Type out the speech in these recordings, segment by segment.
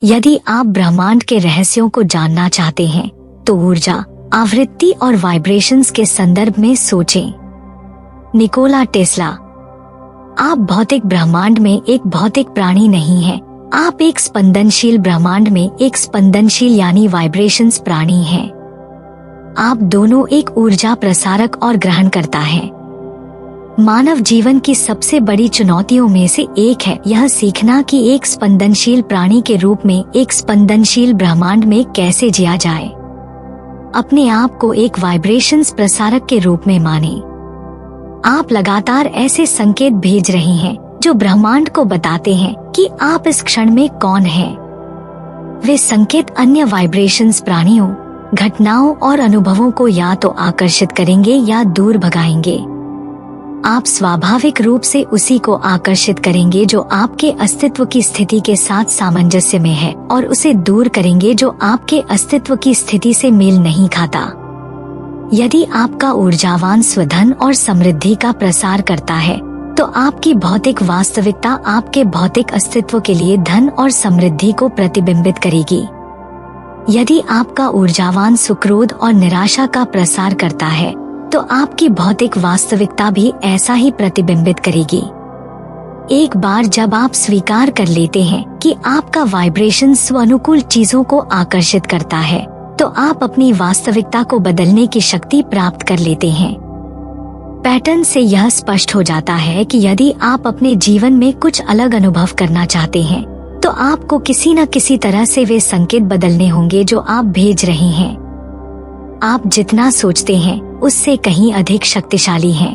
यदि आप ब्रह्मांड के रहस्यों को जानना चाहते हैं तो ऊर्जा, आवृत्ति और वाइब्रेशंस के संदर्भ में सोचें। Nikola Tesla. आप भौतिक ब्रह्मांड में एक भौतिक प्राणी नहीं हैं, आप एक स्पंदनशील ब्रह्मांड में एक स्पंदनशील यानी वाइब्रेशंस प्राणी हैं। आप दोनों एक ऊर्जा प्रसारक और ग्रहणकर्ता हैं। मानव जीवन की सबसे बड़ी चुनौतियों में से एक है यह सीखना कि एक स्पंदनशील प्राणी के रूप में एक स्पंदनशील ब्रह्मांड में कैसे जिया जाए। अपने आप को एक वाइब्रेशंस प्रसारक के रूप में माने। आप लगातार ऐसे संकेत भेज रहे हैं जो ब्रह्मांड को बताते हैं कि आप इस क्षण में कौन हैं। वे संकेत अन्य वाइब्रेशंस प्राणियों, घटनाओं और अनुभवों को या तो आकर्षित करेंगे या दूर भगाएंगे। आप स्वाभाविक रूप से उसी को आकर्षित करेंगे जो आपके अस्तित्व की स्थिति के साथ सामंजस्य में है और उसे दूर करेंगे जो आपके अस्तित्व की स्थिति से मेल नहीं खाता। यदि आपका ऊर्जावान स्वधन और समृद्धि का प्रसार करता है तो आपकी भौतिक वास्तविकता आपके भौतिक अस्तित्व के लिए धन और समृद्धि को प्रतिबिंबित करेगी। यदि आपका ऊर्जावान सुक्रोध और निराशा का प्रसार करता है तो आपकी भौतिक वास्तविकता भी ऐसा ही प्रतिबिंबित करेगी। एक बार जब आप स्वीकार कर लेते हैं कि आपका वाइब्रेशन स्वानुकूल चीजों को आकर्षित करता है तो आप अपनी वास्तविकता को बदलने की शक्ति प्राप्त कर लेते हैं। पैटर्न से यह स्पष्ट हो जाता है कि यदि आप अपने जीवन में कुछ अलग अनुभव करना चाहते हैं तो आपको किसी न किसी तरह से वे संकेत बदलने होंगे जो आप भेज रहे हैं। आप जितना सोचते हैं उससे कहीं अधिक शक्तिशाली हैं।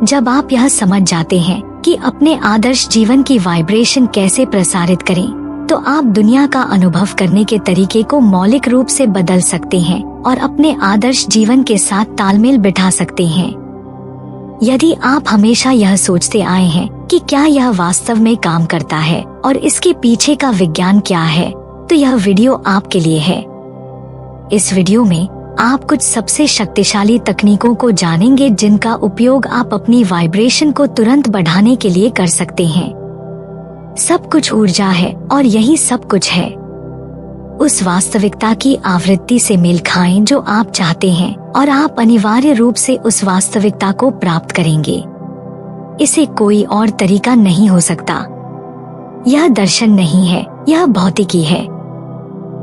जब आप यह समझ जाते हैं कि अपने आदर्श जीवन की वाइब्रेशन कैसे प्रसारित करें तो आप दुनिया का अनुभव करने के तरीके को मौलिक रूप से बदल सकते हैं और अपने आदर्श जीवन के साथ तालमेल बिठा सकते हैं। यदि आप हमेशा यह सोचते आए हैं कि क्या यह वास्तव में काम करता है और इसके पीछे का विज्ञान क्या है, तो यह वीडियो आपके लिए है। इस वीडियो में आप कुछ सबसे शक्तिशाली तकनीकों को जानेंगे जिनका उपयोग आप अपनी वाइब्रेशन को तुरंत बढ़ाने के लिए कर सकते हैं। सब कुछ ऊर्जा है और यही सब कुछ है। उस वास्तविकता की आवृत्ति से मेल खाएं जो आप चाहते हैं और आप अनिवार्य रूप से उस वास्तविकता को प्राप्त करेंगे। इसे कोई और तरीका नहीं हो सकता। यह दर्शन नहीं है, यह भौतिकी है।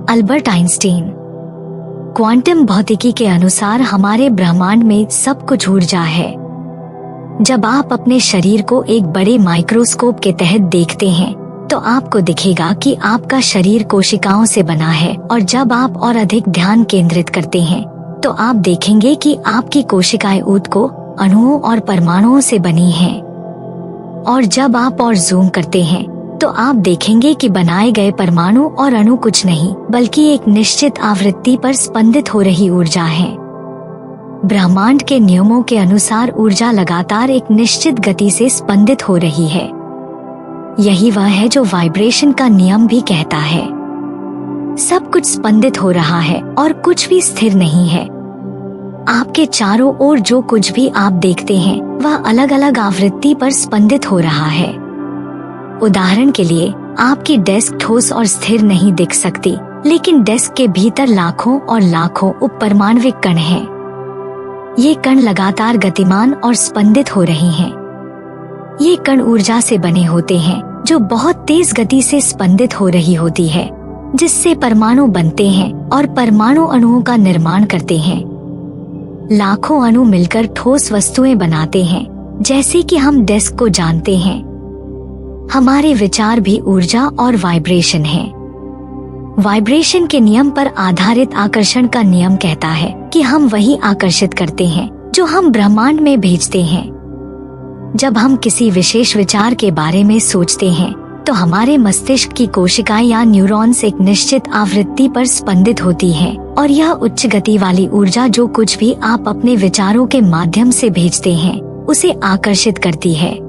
Albert Einstein. क्वांटम भौतिकी के अनुसार हमारे ब्रह्मांड में सब कुछ ऊर्जा है। जब आप अपने शरीर को एक बड़े माइक्रोस्कोप के तहत देखते हैं तो आपको दिखेगा कि आपका शरीर कोशिकाओं से बना है और जब आप और अधिक ध्यान केंद्रित करते हैं तो आप देखेंगे कि आपकी कोशिकाएं ऊतकों, अणुओं और परमाणुओं से बनी हैं। और जब आप और जूम करते हैं तो आप देखेंगे कि बनाए गए परमाणु और अणु कुछ नहीं बल्कि एक निश्चित आवृत्ति पर स्पंदित हो रही ऊर्जा है। ब्रह्मांड के नियमों के अनुसार ऊर्जा लगातार एक निश्चित गति से स्पंदित हो रही है। यही वह है जो वाइब्रेशन का नियम भी कहता है। सब कुछ स्पंदित हो रहा है और कुछ भी स्थिर नहीं है। आपके चारों ओर जो कुछ भी आप देखते हैं वह अलग अलग आवृत्ति पर स्पंदित हो रहा है। उदाहरण के लिए आपकी डेस्क ठोस और स्थिर नहीं दिख सकती, लेकिन डेस्क के भीतर लाखों और लाखों उपपरमाण्विक कण हैं। ये कण लगातार गतिमान और स्पंदित हो रहे हैं। ये कण ऊर्जा से बने होते हैं जो बहुत तेज गति से स्पंदित हो रही होती है, जिससे परमाणु बनते हैं और परमाणु अणुओं का निर्माण करते हैं। लाखों अणु मिलकर ठोस वस्तुएं बनाते हैं, जैसे कि हम डेस्क को जानते हैं। हमारे विचार भी ऊर्जा और वाइब्रेशन हैं। वाइब्रेशन के नियम पर आधारित आकर्षण का नियम कहता है कि हम वही आकर्षित करते हैं जो हम ब्रह्मांड में भेजते हैं। जब हम किसी विशेष विचार के बारे में सोचते हैं तो हमारे मस्तिष्क की कोशिकाएं या न्यूरॉन्स एक निश्चित आवृत्ति पर स्पंदित होती हैं और यह उच्च गति वाली ऊर्जा जो कुछ भी आप अपने विचारों के माध्यम से भेजते हैं उसे आकर्षित करती है।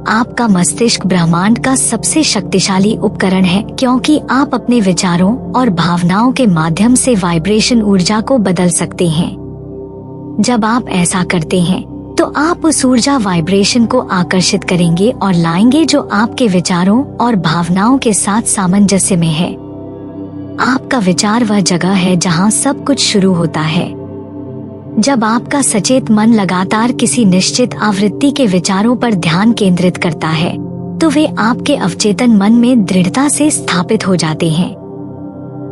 आपका मस्तिष्क ब्रह्मांड का सबसे शक्तिशाली उपकरण है क्योंकि आप अपने विचारों और भावनाओं के माध्यम से वाइब्रेशन ऊर्जा को बदल सकते हैं। जब आप ऐसा करते हैं तो आप उस ऊर्जा वाइब्रेशन को आकर्षित करेंगे और लाएंगे जो आपके विचारों और भावनाओं के साथ सामंजस्य में है। आपका विचार वह जगह है जहां सब कुछ शुरू होता है। जब आपका सचेत मन लगातार किसी निश्चित आवृत्ति के विचारों पर ध्यान केंद्रित करता है, तो वे आपके अवचेतन मन में दृढ़ता से स्थापित हो जाते हैं।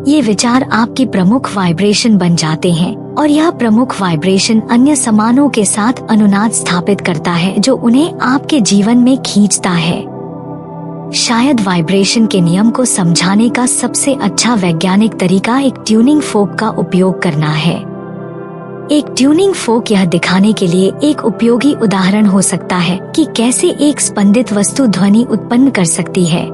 ये विचार आपकी प्रमुख वाइब्रेशन बन जाते हैं और यह प्रमुख वाइब्रेशन अन्य समानों के साथ अनुनाद स्थापित करता है जो उन्हें आपके जीवन में खींचता है। शायद वाइब्रेशन के नियम को समझाने का सबसे अच्छा वैज्ञानिक तरीका एक ट्यूनिंग फोक का उपयोग करना है। एक ट्यूनिंग फोक यह दिखाने के लिए एक उपयोगी उदाहरण हो सकता है कि कैसे एक स्पंदित वस्तु ध्वनि उत्पन्न कर सकती है।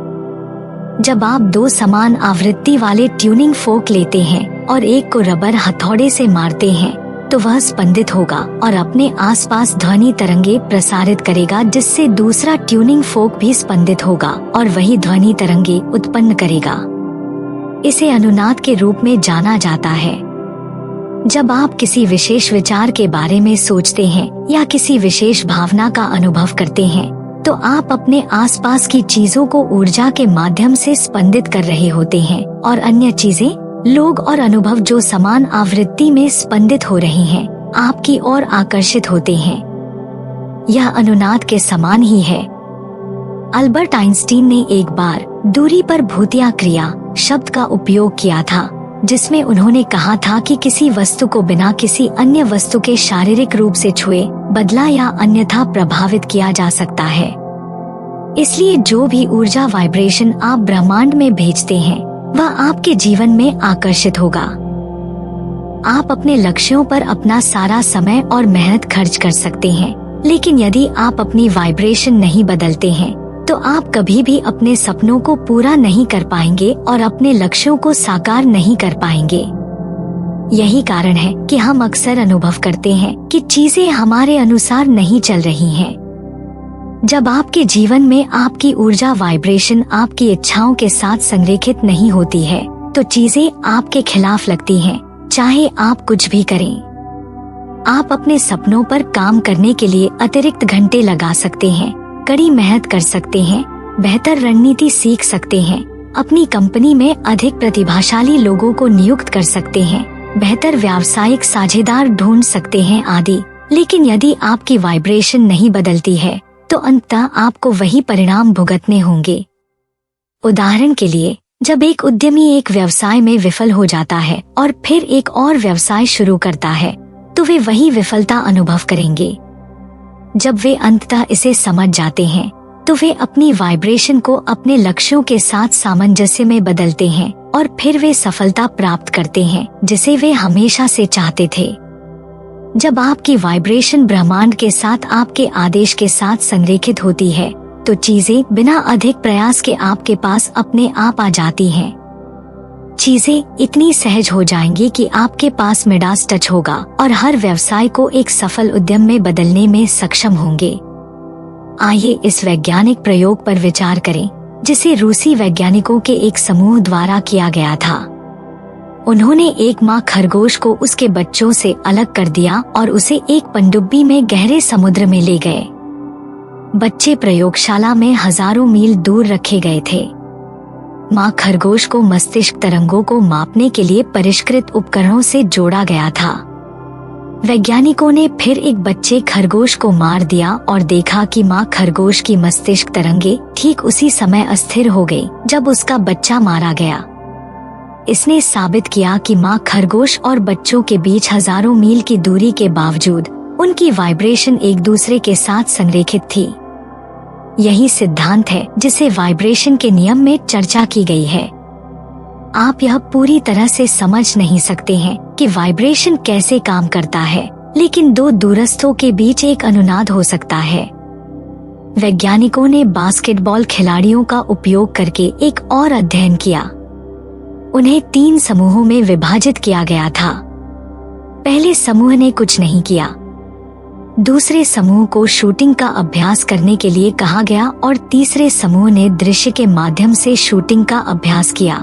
जब आप दो समान आवृत्ति वाले ट्यूनिंग फोक लेते हैं और एक को रबर हथौड़े से मारते हैं, तो वह स्पंदित होगा और अपने आसपास ध्वनि तरंगे प्रसारित करेगा, जिससे दूसरा ट्यूनिंग फोक भी स्पंदित होगा और वही ध्वनि तरंगे उत्पन्न करेगा। इसे अनुनाद के रूप में जाना जाता है। जब आप किसी विशेष विचार के बारे में सोचते हैं या किसी विशेष भावना का अनुभव करते हैं, तो आप अपने आसपास की चीजों को ऊर्जा के माध्यम से स्पंदित कर रहे होते हैं और अन्य चीजें, लोग और अनुभव जो समान आवृत्ति में स्पंदित हो रही हैं, आपकी ओर आकर्षित होते हैं। यह अनुनाद के समान ही है। अल्बर्ट आइंस्टीन ने एक बार दूरी पर भूतिया क्रिया शब्द का उपयोग किया था, जिसमें उन्होंने कहा था कि किसी वस्तु को बिना किसी अन्य वस्तु के शारीरिक रूप से छुए, बदला या अन्यथा प्रभावित किया जा सकता है। इसलिए जो भी ऊर्जा वाइब्रेशन आप ब्रह्मांड में भेजते हैं, वह आपके जीवन में आकर्षित होगा। आप अपने लक्ष्यों पर अपना सारा समय और मेहनत खर्च कर सकते हैं, लेकिन यदि आप अपनी वाइब्रेशन नहीं बदलते हैं, तो आप कभी भी अपने सपनों को पूरा नहीं कर पाएंगे और अपने लक्ष्यों को साकार नहीं कर पाएंगे। यही कारण है कि हम अक्सर अनुभव करते हैं कि चीजें हमारे अनुसार नहीं चल रही हैं। जब आपके जीवन में आपकी ऊर्जा वाइब्रेशन आपकी इच्छाओं के साथ संरेखित नहीं होती है, तो चीजें आपके खिलाफ लगती हैं, चाहे आप कुछ भी करें। आप अपने सपनों पर काम करने के लिए अतिरिक्त घंटे लगा सकते हैं, कड़ी मेहनत कर सकते हैं, बेहतर रणनीति सीख सकते हैं, अपनी कंपनी में अधिक प्रतिभाशाली लोगों को नियुक्त कर सकते हैं, बेहतर व्यावसायिक साझेदार ढूंढ सकते हैं आदि। लेकिन यदि आपकी वाइब्रेशन नहीं बदलती है, तो अंततः आपको वही परिणाम भुगतने होंगे। उदाहरण के लिए, जब एक उद्यमी एक व्यवसाय में विफल हो जाता है और फिर एक और व्यवसाय शुरू करता है, तो वे वही विफलता अनुभव करेंगे। जब वे अंततः इसे समझ जाते हैं, तो वे अपनी वाइब्रेशन को अपने लक्ष्यों के साथ सामंजस्य में बदलते हैं और फिर वे सफलता प्राप्त करते हैं जिसे वे हमेशा से चाहते थे। जब आपकी वाइब्रेशन ब्रह्मांड के साथ आपके आदेश के साथ संरेखित होती है, तो चीजें बिना अधिक प्रयास के आपके पास अपने आप आ जाती हैं। चीजें इतनी सहज हो जाएंगी कि आपके पास मिडास टच होगा और हर व्यवसाय को एक सफल उद्यम में बदलने में सक्षम होंगे। आइए इस वैज्ञानिक प्रयोग पर विचार करें, जिसे रूसी वैज्ञानिकों के एक समूह द्वारा किया गया था। उन्होंने एक माँ खरगोश को उसके बच्चों से अलग कर दिया और उसे एक पनडुब्बी में गहरे समुद्र में ले गए। बच्चे प्रयोगशाला में हजारों मील दूर रखे गए थे। माँ खरगोश को मस्तिष्क तरंगों को मापने के लिए परिष्कृत उपकरणों से जोड़ा गया था। वैज्ञानिकों ने फिर एक बच्चे खरगोश को मार दिया और देखा कि माँ खरगोश की मस्तिष्क तरंगे ठीक उसी समय अस्थिर हो गई जब उसका बच्चा मारा गया। इसने साबित किया कि माँ खरगोश और बच्चों के बीच हजारों मील की दूरी के बावजूद उनकी वाइब्रेशन एक दूसरे के साथ संरेखित थी। यही सिद्धांत है जिसे वाइब्रेशन के नियम में चर्चा की गई है। आप यह पूरी तरह से समझ नहीं सकते हैं कि वाइब्रेशन कैसे काम करता है, लेकिन दो दूरस्थों के बीच एक अनुनाद हो सकता है। वैज्ञानिकों ने बास्केटबॉल खिलाड़ियों का उपयोग करके एक और अध्ययन किया। उन्हें 3 समूहों में विभाजित किया गया था। पहले समूह ने कुछ नहीं किया, दूसरे समूह को शूटिंग का अभ्यास करने के लिए कहा गया और तीसरे समूह ने दृश्य के माध्यम से शूटिंग का अभ्यास किया।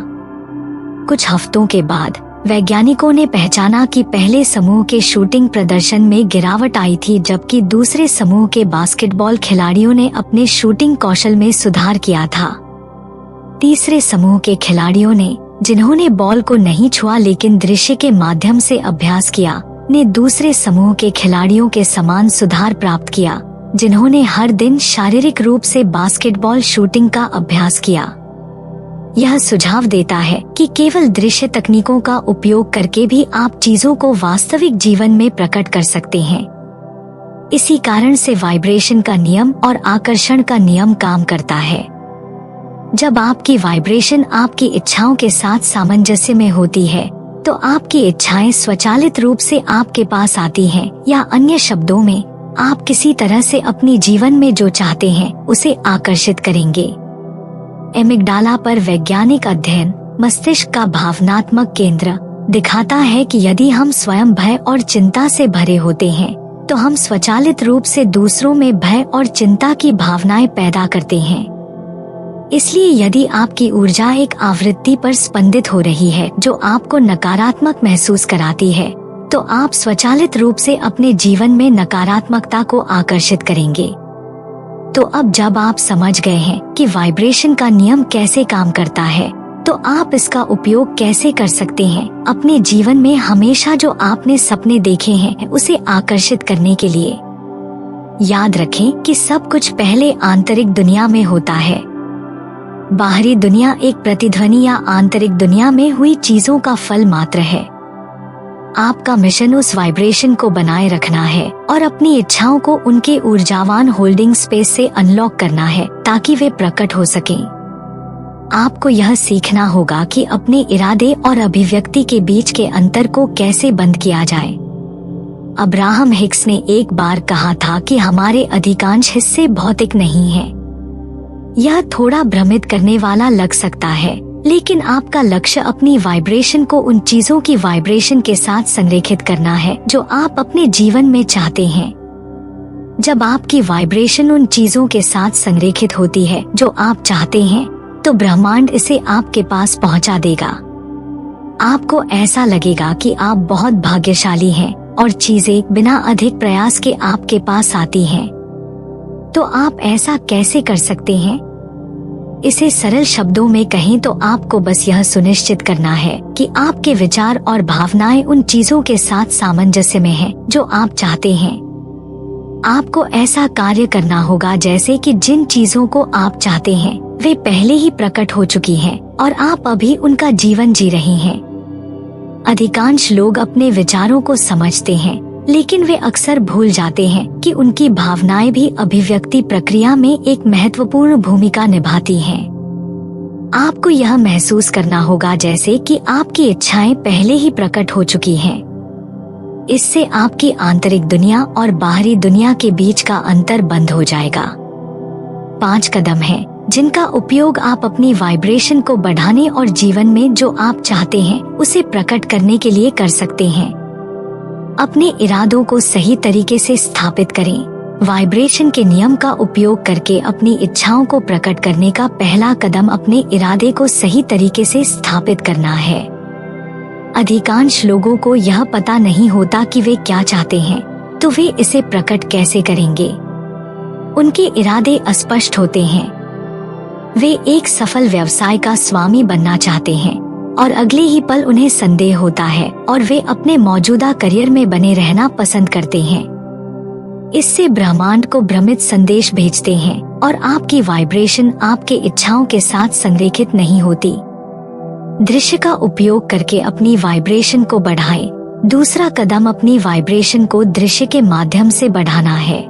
कुछ हफ्तों के बाद वैज्ञानिकों ने पहचाना कि पहले समूह के शूटिंग प्रदर्शन में गिरावट आई थी, जबकि दूसरे समूह के बास्केटबॉल खिलाड़ियों ने अपने शूटिंग कौशल में सुधार किया था। तीसरे समूह के खिलाड़ियों ने, जिन्होंने बॉल को नहीं छुआ लेकिन दृश्य के माध्यम से अभ्यास किया, ने दूसरे समूह के खिलाड़ियों के समान सुधार प्राप्त किया, जिन्होंने हर दिन शारीरिक रूप से बास्केटबॉल शूटिंग का अभ्यास किया। यह सुझाव देता है कि केवल दृश्य तकनीकों का उपयोग करके भी आप चीजों को वास्तविक जीवन में प्रकट कर सकते हैं। इसी कारण से वाइब्रेशन का नियम और आकर्षण का नियम काम करता है। जब आपकी वाइब्रेशन आपकी इच्छाओं के साथ सामंजस्य में होती है, तो आपकी इच्छाएं स्वचालित रूप से आपके पास आती हैं, या अन्य शब्दों में, आप किसी तरह से अपनी जीवन में जो चाहते हैं उसे आकर्षित करेंगे। एमिगडाला पर वैज्ञानिक अध्ययन मस्तिष्क का भावनात्मक केंद्र दिखाता है कि यदि हम स्वयं भय और चिंता से भरे होते हैं, तो हम स्वचालित रूप से दूसरों में भय और चिंता की भावनाएं पैदा करते हैं। इसलिए यदि आपकी ऊर्जा एक आवृत्ति पर स्पंदित हो रही है जो आपको नकारात्मक महसूस कराती है, तो आप स्वचालित रूप से अपने जीवन में नकारात्मकता को आकर्षित करेंगे। तो अब जब आप समझ गए हैं कि वाइब्रेशन का नियम कैसे काम करता है, तो आप इसका उपयोग कैसे कर सकते हैं अपने जीवन में हमेशा जो आपने सपने देखे हैं उसे आकर्षित करने के लिए। याद रखें कि सब कुछ पहले आंतरिक दुनिया में होता है। बाहरी दुनिया एक प्रतिध्वनि या आंतरिक दुनिया में हुई चीजों का फल मात्र है। आपका मिशन उस वाइब्रेशन को बनाए रखना है और अपनी इच्छाओं को उनके ऊर्जावान होल्डिंग स्पेस से अनलॉक करना है ताकि वे प्रकट हो सकें। आपको यह सीखना होगा कि अपने इरादे और अभिव्यक्ति के बीच के अंतर को कैसे बंद किया जाए। अब्राहम हिक्स ने एक बार कहा था कि हमारे अधिकांश हिस्से भौतिक नहीं हैं। यह थोड़ा भ्रमित करने वाला लग सकता है, लेकिन आपका लक्ष्य अपनी वाइब्रेशन को उन चीजों की वाइब्रेशन के साथ संरेखित करना है जो आप अपने जीवन में चाहते हैं। जब आपकी वाइब्रेशन उन चीजों के साथ संरेखित होती है जो आप चाहते हैं, तो ब्रह्मांड इसे आपके पास पहुंचा देगा। आपको ऐसा लगेगा कि आप बहुत भाग्यशाली हैं और चीजें बिना अधिक प्रयास के आपके पास आती हैं। तो आप ऐसा कैसे कर सकते हैं? इसे सरल शब्दों में कहें तो आपको बस यह सुनिश्चित करना है कि आपके विचार और भावनाएं उन चीजों के साथ सामंजस्य में हैं जो आप चाहते हैं। आपको ऐसा कार्य करना होगा जैसे कि जिन चीजों को आप चाहते हैं वे पहले ही प्रकट हो चुकी हैं और आप अभी उनका जीवन जी रहे हैं। अधिकांश लोग अपने विचारों को समझते हैं, लेकिन वे अक्सर भूल जाते हैं कि उनकी भावनाएं भी अभिव्यक्ति प्रक्रिया में एक महत्वपूर्ण भूमिका निभाती हैं। आपको यह महसूस करना होगा जैसे कि आपकी इच्छाएं पहले ही प्रकट हो चुकी हैं। इससे आपकी आंतरिक दुनिया और बाहरी दुनिया के बीच का अंतर बंद हो जाएगा। 5 कदम हैं जिनका उपयोग आप अपनी वाइब्रेशन को बढ़ाने और जीवन में जो आप चाहते हैं उसे प्रकट करने के लिए कर सकते हैं। अपने इरादों को सही तरीके से स्थापित करें। वाइब्रेशन के नियम का उपयोग करके अपनी इच्छाओं को प्रकट करने का पहला कदम अपने इरादे को सही तरीके से स्थापित करना है। अधिकांश लोगों को यह पता नहीं होता कि वे क्या चाहते हैं, तो वे इसे प्रकट कैसे करेंगे। उनके इरादे अस्पष्ट होते हैं। वे एक सफल व्यवसाय का स्वामी बनना चाहते हैं और अगले ही पल उन्हें संदेह होता है और वे अपने मौजूदा करियर में बने रहना पसंद करते हैं। इससे ब्रह्मांड को भ्रमित संदेश भेजते हैं और आपकी वाइब्रेशन आपके इच्छाओं के साथ संरेखित नहीं होती। दृश्य का उपयोग करके अपनी वाइब्रेशन को बढ़ाएं। दूसरा कदम अपनी वाइब्रेशन को दृश्य के माध्यम से बढ़ाना है।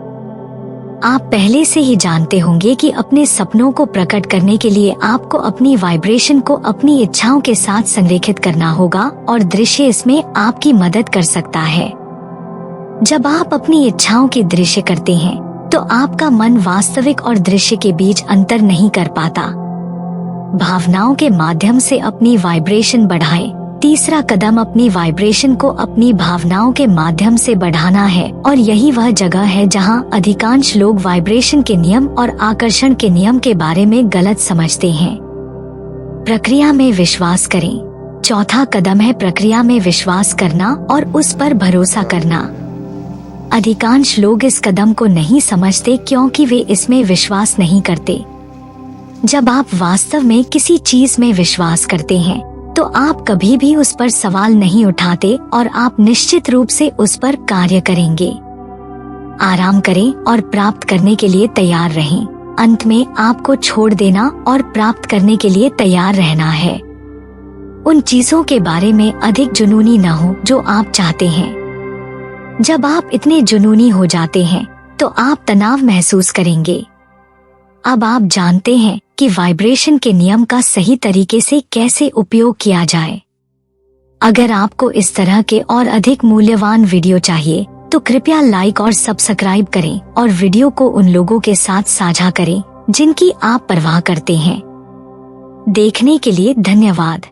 आप पहले से ही जानते होंगे कि अपने सपनों को प्रकट करने के लिए आपको अपनी वाइब्रेशन को अपनी इच्छाओं के साथ संरेखित करना होगा और दृश्य इसमें आपकी मदद कर सकता है। जब आप अपनी इच्छाओं की दृश्य करते हैं, तो आपका मन वास्तविक और दृश्य के बीच अंतर नहीं कर पाता। भावनाओं के माध्यम से अपनी वाइब्रेशन बढ़ाएं। तीसरा कदम अपनी वाइब्रेशन को अपनी भावनाओं के माध्यम से बढ़ाना है और यही वह जगह है जहां अधिकांश लोग वाइब्रेशन के नियम और आकर्षण के नियम के बारे में गलत समझते हैं। प्रक्रिया में विश्वास करें। चौथा कदम है प्रक्रिया में विश्वास करना और उस पर भरोसा करना। अधिकांश लोग इस कदम को नहीं समझते क्योंकि वे इसमें विश्वास नहीं करते। जब आप वास्तव में किसी चीज में विश्वास करते हैं तो आप कभी भी उस पर सवाल नहीं उठाते और आप निश्चित रूप से उस पर कार्य करेंगे। आराम करें और प्राप्त करने के लिए तैयार रहें। अंत में आपको छोड़ देना और प्राप्त करने के लिए तैयार रहना है। उन चीजों के बारे में अधिक जुनूनी न हो जो आप चाहते हैं। जब आप इतने जुनूनी हो जाते हैं तो आप तनाव महसूस करेंगे। अब आप जानते हैं कि वाइब्रेशन के नियम का सही तरीके से कैसे उपयोग किया जाए। अगर आपको इस तरह के और अधिक मूल्यवान वीडियो चाहिए तो कृपया लाइक और सब्सक्राइब करें और वीडियो को उन लोगों के साथ साझा करें जिनकी आप परवाह करते हैं। देखने के लिए धन्यवाद।